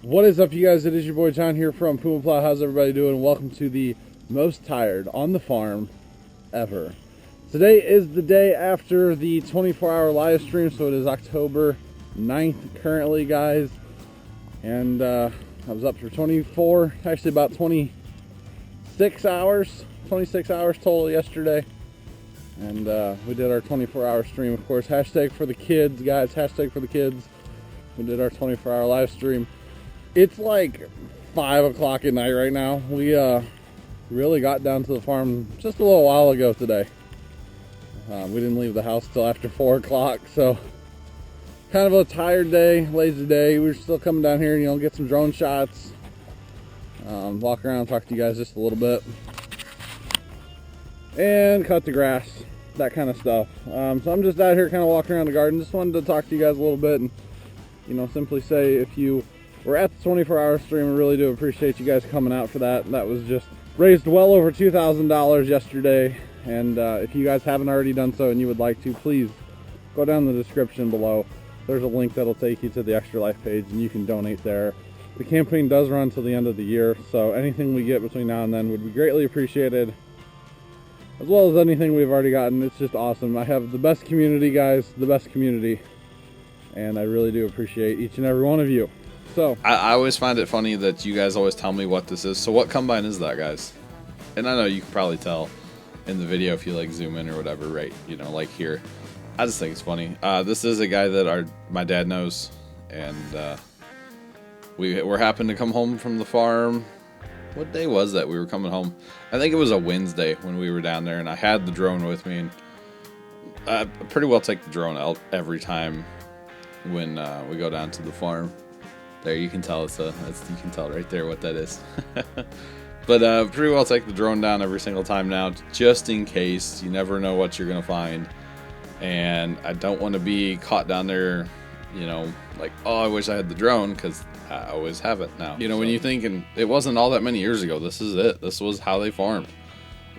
What is up, you guys? It is your boy John here from Puma Plow. How's everybody doing? Welcome to the most tired on the farm ever. Today is the day after the 24-hour live stream, so it is October 9th currently, guys. And I was up for 24, actually about 26 hours total yesterday. And we did our 24-hour stream, of course. Hashtag for the kids, guys. Hashtag for the kids. We did our 24-hour live stream. It's like 5 o'clock at night right now. We really got down to the farm just a little while ago today. We didn't leave the house till after 4 o'clock, so kind of a tired day, lazy day. We're still coming down here, you know, get some drone shots, walk around, talk to you guys just a little bit, and cut the grass, that kind of stuff. So I'm just out here kind of walking around the garden. Just wanted to talk to you guys a little bit and, you know, simply say if you we're at the 24-hour stream. I really do appreciate you guys coming out for that. That was just raised well over $2,000 yesterday. And if you guys haven't already done so and you would like to, please go down in the description below. There's a link that'll take you to the Extra Life page and you can donate there. The campaign does run till the end of the year, so anything we get between now and then would be greatly appreciated, as well as anything we've already gotten. It's just awesome. I have the best community, guys, the best community, and I really do appreciate each and every one of you. So I always find it funny that you guys always tell me what this is. So what combine is that, guys? And I know you can probably tell in the video if you like zoom in or whatever, right? You know, like here. I just think it's funny. This is a guy that my dad knows, and we're happened to come home from the farm. What day was that we were coming home? I think it was a Wednesday when we were down there, and I had the drone with me, and I pretty well take the drone out every time when we go down to the farm. There, you can tell you can tell right there what that is. But pretty well take the drone down every single time now, just in case. You never know what you're gonna find, and I don't want to be caught down there, you know, like, oh, I wish I had the drone, because I always have it now. You know, when you think, and it wasn't all that many years ago. This is it. This was how they farmed.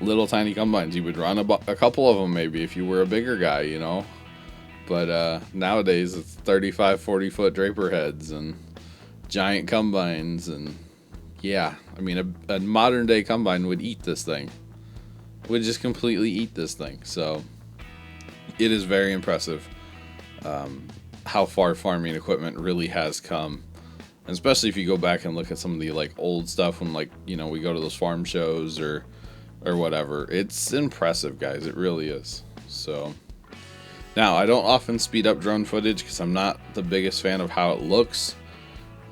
Little tiny combines. You would run a couple of them maybe if you were a bigger guy, you know. But nowadays it's 35, 40 foot draper heads and giant combines, and yeah, I mean a modern day combine would eat this thing, would just completely eat this thing. So it is very impressive how far farming equipment really has come, and especially if you go back and look at some of the like old stuff when, like, you know, we go to those farm shows or whatever. It's impressive, guys. It really is. So now, I don't often speed up drone footage because I'm not the biggest fan of how it looks.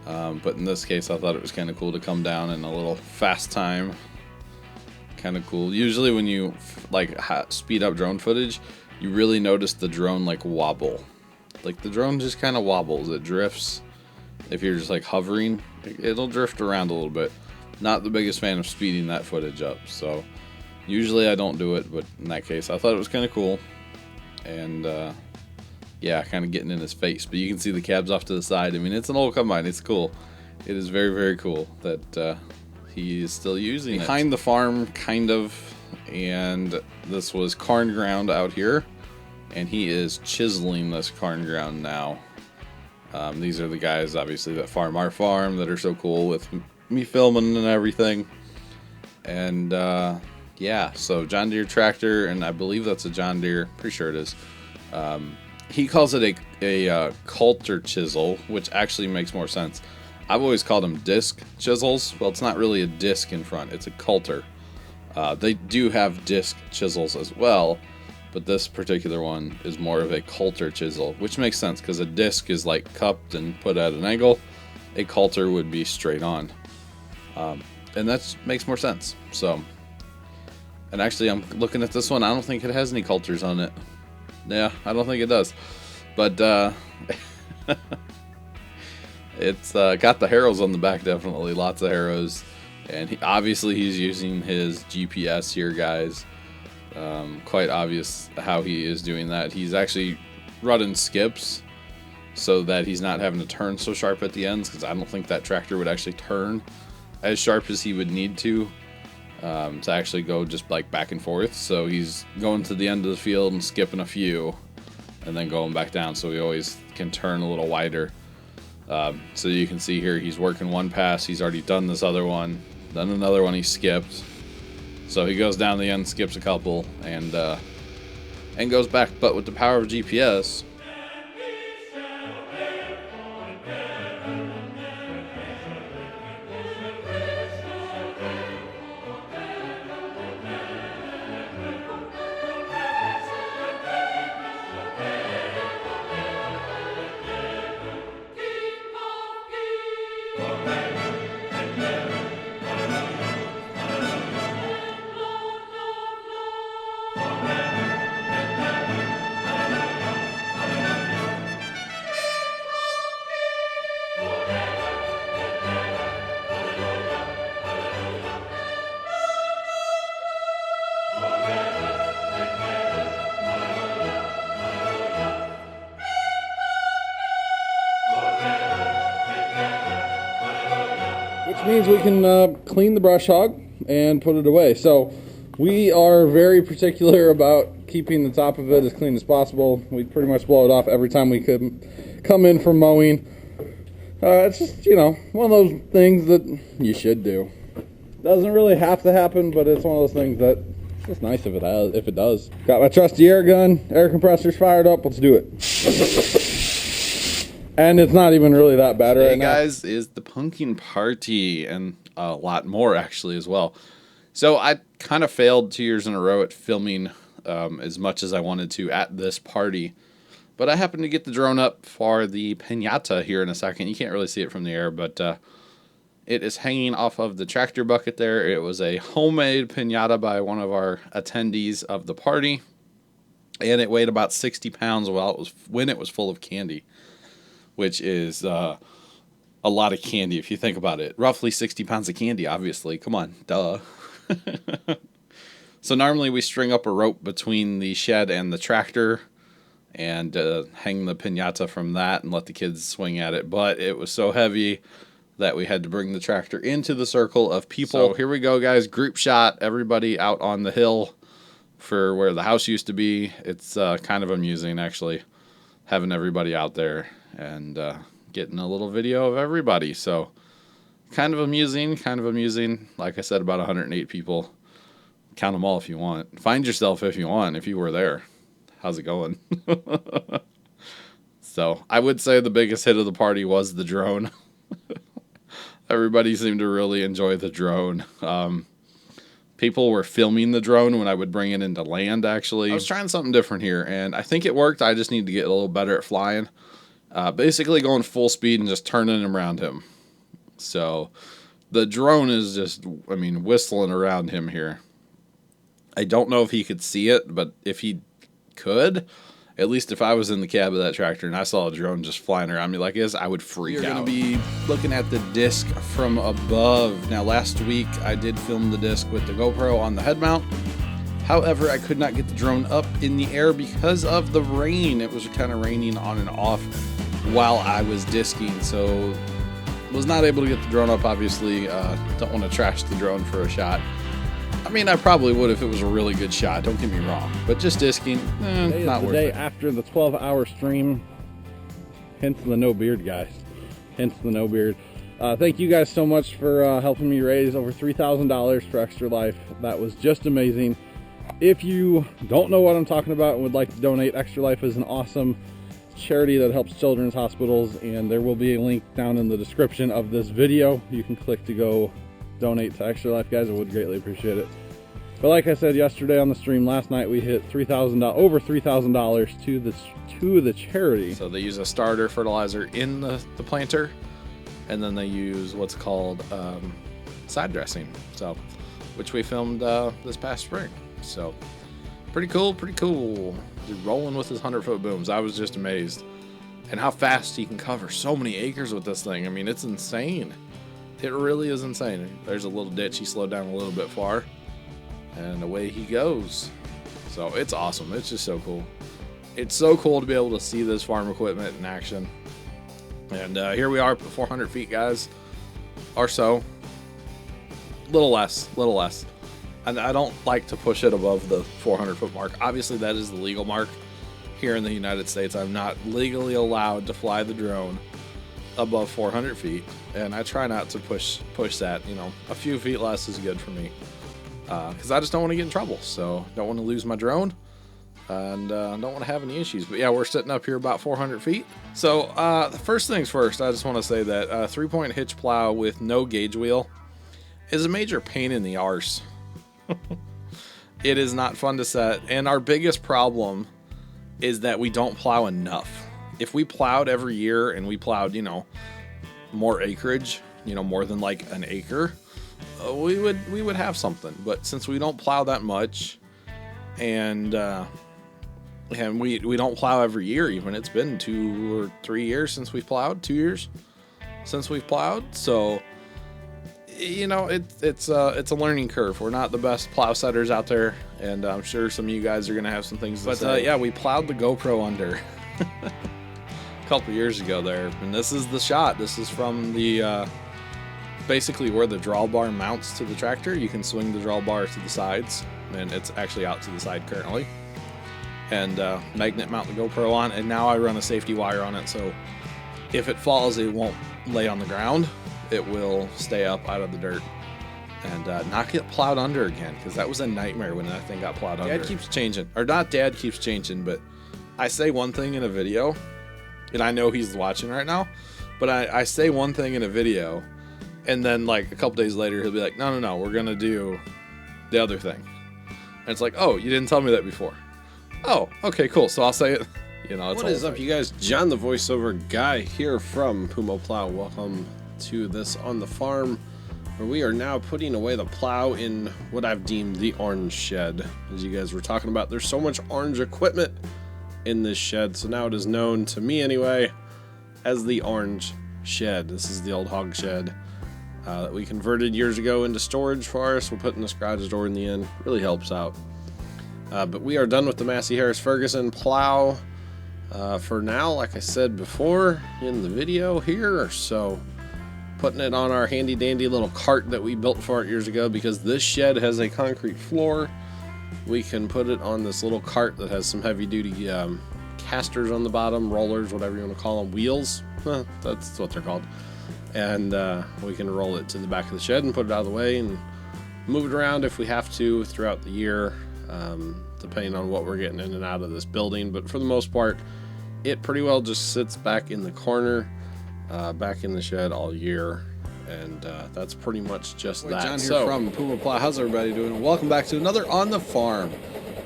But in this case, I thought it was kind of cool to come down in a little fast time. Kind of cool. Usually when you like speed up drone footage, you really notice the drone like wobble. Like the drone just kind of wobbles. It drifts. If you're just like hovering, it'll drift around a little bit. Not the biggest fan of speeding that footage up. So usually I don't do it, but in that case, I thought it was kind of cool. And yeah, kind of getting in his face, but you can see the cabs off to the side. I mean, it's an old combine. It's cool. It is very, very cool that he is still using it. Behind the farm, kind of, and this was corn ground out here, and he is chiseling this corn ground now. These are the guys, obviously, that farm our farm that are so cool with me filming and everything. And yeah, so John Deere tractor, and I believe that's a John Deere. Pretty sure it is. He calls it a coulter chisel, which actually makes more sense. I've always called them disc chisels. Well, it's not really a disc in front. It's a coulter. They do have disc chisels as well, but this particular one is more of a coulter chisel, which makes sense because a disc is like cupped and put at an angle. A coulter would be straight on. And that makes more sense. So, and actually I'm looking at this one. I don't think it has any coulters on it. Yeah, I don't think it does, but it's got the harrows on the back, definitely lots of harrows, and obviously he's using his GPS here, guys. Quite obvious how he is doing that. He's actually running skips so that he's not having to turn so sharp at the ends, because I don't think that tractor would actually turn as sharp as he would need to actually go just like back and forth. So he's going to the end of the field and skipping a few and then going back down, so he always can turn a little wider. So you can see here he's working one pass. He's already done this other one. Then another one he skipped. So he goes down the end, skips a couple, and goes back. But with the power of GPS, which means we can clean the brush hog and put it away. So we are very particular about keeping the top of it as clean as possible. We pretty much blow it off every time we come in from mowing. It's just, you know, one of those things that you should do. Doesn't really have to happen, but it's one of those things that it's just nice if it does. Got my trusty air gun, air compressors fired up. Let's do it. And it's not even really that bad right now. Hey guys, is the pumpkin party, and a lot more actually as well. So I kind of failed 2 years in a row at filming as much as I wanted to at this party. But I happened to get the drone up for the piñata here in a second. You can't really see it from the air, but it is hanging off of the tractor bucket there. It was a homemade piñata by one of our attendees of the party. And it weighed about 60 pounds when it was full of candy, which is a lot of candy if you think about it. Roughly 60 pounds of candy, obviously. Come on, duh. So normally we string up a rope between the shed and the tractor and hang the piñata from that and let the kids swing at it. But it was so heavy that we had to bring the tractor into the circle of people. So here we go, guys. Group shot. Everybody out on the hill for where the house used to be. It's kind of amusing, actually, having everybody out there and getting a little video of everybody. So kind of amusing. Like I said, about 108 people. Count them all if you want. Find yourself if you want, if you were there. How's it going? So I would say the biggest hit of the party was the drone. Everybody seemed to really enjoy the drone. People were filming the drone when I would bring it into land, actually. I was trying something different here, and I think it worked. I just need to get a little better at flying. Basically going full speed and just turning around him. So the drone is just, I mean, whistling around him here. I don't know if he could see it, but if he could, at least if I was in the cab of that tractor and I saw a drone just flying around me like this, I would freak out. You're going to be looking at the disc from above. Now, last week I did film the disc with the GoPro on the head mount. However, I could not get the drone up in the air because of the rain. It was kind of raining on and off while I was disking, so was not able to get the drone up, obviously. Don't want to trash the drone for a shot. I mean, I probably would if it was a really good shot, don't get me wrong. But just disking, not worth it. The day after the 12-hour stream, hence the no beard, guys. Hence the no beard. Thank you guys so much for helping me raise over $3,000 for Extra Life. That was just amazing. If you don't know what I'm talking about and would like to donate, Extra Life is an awesome charity that helps children's hospitals, and there will be a link down in the description of this video. You can click to go donate to Extra Life, guys. I would greatly appreciate it. But like I said yesterday on the stream, last night we hit over $3,000 to the charity. So they use a starter fertilizer in the planter, and then they use what's called side dressing, so which we filmed this past spring. So pretty cool. Dude, rolling with his 100-foot booms. I was just amazed, and how fast he can cover so many acres with this thing. I mean, it's insane. It really is insane. There's a little ditch. He slowed down a little bit far, and away he goes. So it's awesome. It's just so cool. It's so cool to be able to see this farm equipment in action. And here we are at 400 feet, guys, or so. Little less. And I don't like to push it above the 400-foot mark. Obviously, that is the legal mark here in the United States. I'm not legally allowed to fly the drone above 400 feet, and I try not to push that. You know, a few feet less is good for me, because I just don't want to get in trouble. So don't want to lose my drone, and don't want to have any issues. But yeah, we're sitting up here about 400 feet. So the first things first, I just want to say that 3-point hitch plow with no gauge wheel is a major pain in the arse. It is not fun to set, and our biggest problem is that we don't plow enough. If we plowed every year and we plowed, you know, more acreage, you know, more than like an acre, we would have something. But since we don't plow that much, and we don't plow every year, even, it's been 2 or 3 years since we've plowed, 2 years since we've plowed. So, you know, it's a learning curve. We're not the best plow setters out there, and I'm sure some of you guys are gonna have some things to say. But yeah, we plowed the GoPro under a couple years ago there, and this is the shot. This is from the basically where the drawbar mounts to the tractor. You can swing the drawbar to the sides, and it's actually out to the side currently, and magnet mount the GoPro on. And now I run a safety wire on it, so if it falls, it won't lay on the ground. It will stay up out of the dirt and not get plowed under again, because that was a nightmare when that thing got plowed under. Dad keeps changing, or not Dad keeps changing, but I say one thing in a video, and I know he's watching right now, but I say one thing in a video, and then like a couple days later he'll be like, no, we're gonna do the other thing. And it's like, oh, you didn't tell me that before. Oh, okay, cool. So I'll say it. You know, what is up, you guys? John, the voiceover guy, here from Puma Plow. Welcome to this on the farm, where we are now putting away the plow in what I've deemed the orange shed. As you guys were talking about, there's so much orange equipment in this shed, so now it is known to me anyway as the orange shed. This is the old hog shed that we converted years ago into storage for us. We're putting this garage door in the end. Really helps out. But we are done with the Massey Harris Ferguson plow for now, like I said before in the video here. So putting it on our handy dandy little cart that we built for it years ago, because this shed has a concrete floor. We can put it on this little cart that has some heavy duty casters on the bottom, rollers, whatever you want to call them, wheels. That's what they're called. And we can roll it to the back of the shed and put it out of the way and move it around if we have to throughout the year, depending on what we're getting in and out of this building. But for the most part, it pretty well just sits back in the corner, back in the shed all year, and that's pretty much just that. John here from Puma Plow. How's everybody doing? And welcome back to another On the Farm.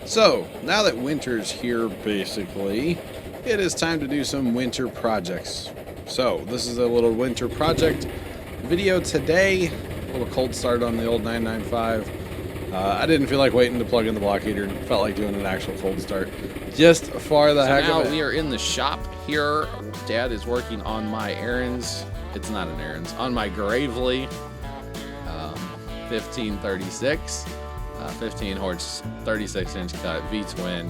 So now that winter's here, basically, it is time to do some winter projects. So this is a little winter project video today. A little cold start on the old 995. I didn't feel like waiting to plug in the block heater, and felt like doing an actual cold start just for the heck of it. Now we are in the shop here. Dad is working on my errands. It's not an errands. On my Gravely 1536, 15 horse, 36-inch cut V-twin.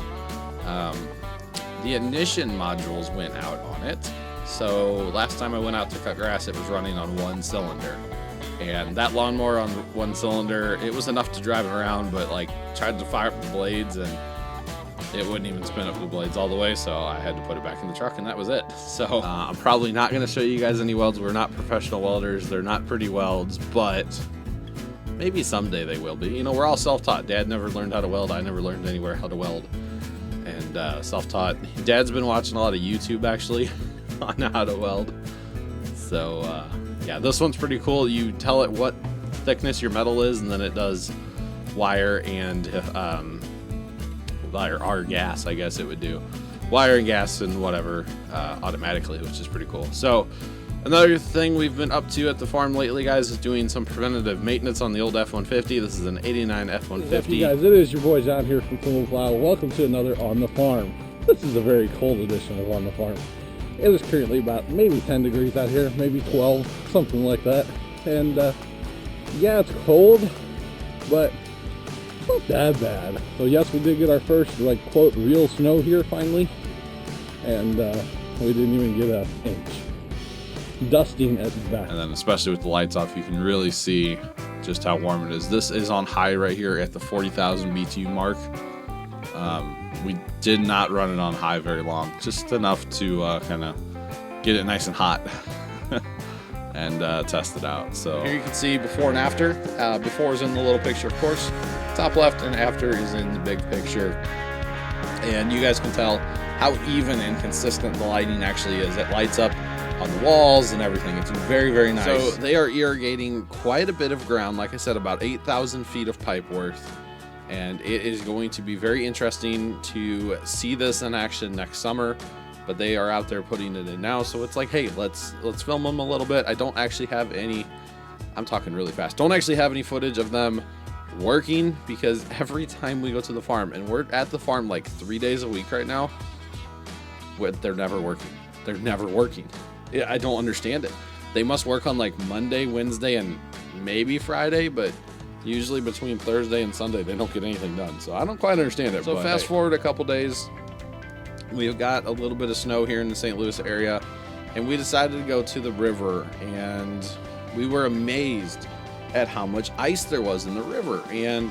The ignition modules went out on it. So last time I went out to cut grass, it was running on one cylinder. And that lawnmower on one cylinder, it was enough to drive it around, but like tried to fire up the blades and it wouldn't even spin up the blades all the way, so I had to put it back in the truck, and that was it. So I'm probably not going to show you guys any welds. We're not professional welders. They're not pretty welds, but maybe someday they will be. You know, we're all self-taught. Dad never learned how to weld. I never learned anywhere how to weld. And self-taught. Dad's been watching a lot of YouTube, actually, on how to weld. So, yeah, this one's pretty cool. You tell it what thickness your metal is, and then it does wire and or gas, I guess it would do. Wire and gas and whatever automatically, which is pretty cool. So another thing we've been up to at the farm lately, guys, is doing some preventative maintenance on the old F-150. This is an 89 F-150. Hey guys, it is your boy John here from Puma Plow. Welcome to another On the Farm. This is a very cold edition of On the Farm. It is currently about maybe 10 degrees out here, maybe 12, something like that. And yeah, it's cold, but not that bad. So yes, we did get our first, like, quote, real snow here finally, and we didn't even get an inch. Dusting at that. And then especially with the lights off, you can really see just how warm it is. This is on high right here at the 40,000 BTU mark. We did not run it on high very long, just enough to kind of get it nice and hot. and test it out. So Here you can see before and after. Before is in the little picture, of course. Top left, and after is in the big picture. And you guys can tell how even and consistent the lighting actually is. It lights up on the walls and everything. It's very, very nice. So they are irrigating quite a bit of ground. Like I said, about 8,000 feet of pipe worth. And it is going to be very interesting to see this in action next summer. But they are out there putting it in now. So it's like, hey, let's film them a little bit. I don't actually have any, I'm talking really fast. Don't actually have any footage of them working, because every time we go to the farm, and we're at the farm like 3 days a week right now, they're never working. They're never working. I don't understand it. They must work on like Monday, Wednesday, and maybe Friday, but usually between Thursday and Sunday, they don't get anything done. So I don't quite understand it. So fast forward a couple days, we've got a little bit of snow here in the St. Louis area, and we decided to go to the river, and we were amazed at how much ice there was in the river. And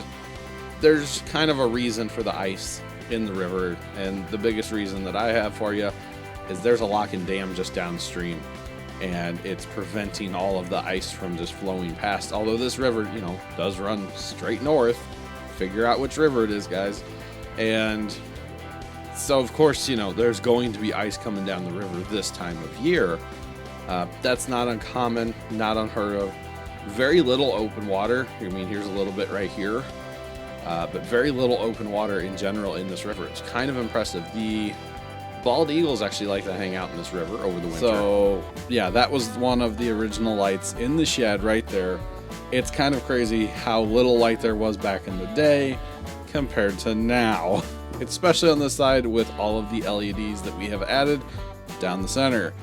there's kind of a reason for the ice in the river, and the biggest reason that I have for you is there's a lock and dam just downstream, and it's preventing all of the ice from just flowing past. Although this river, you know, does run straight north. Figure out which river it is, guys. And so of course, you know, there's going to be ice coming down the river this time of year. That's not uncommon, not unheard of. Very little open water. I mean, here's a little bit right here, but very little open water in general in this river. It's kind of impressive. The bald eagles actually like to hang out in this river over the winter. So yeah, that was one of the original lights in the shed right there. It's kind of crazy how little light there was back in the day compared to now, especially on this side with all of the LEDs that we have added down the center.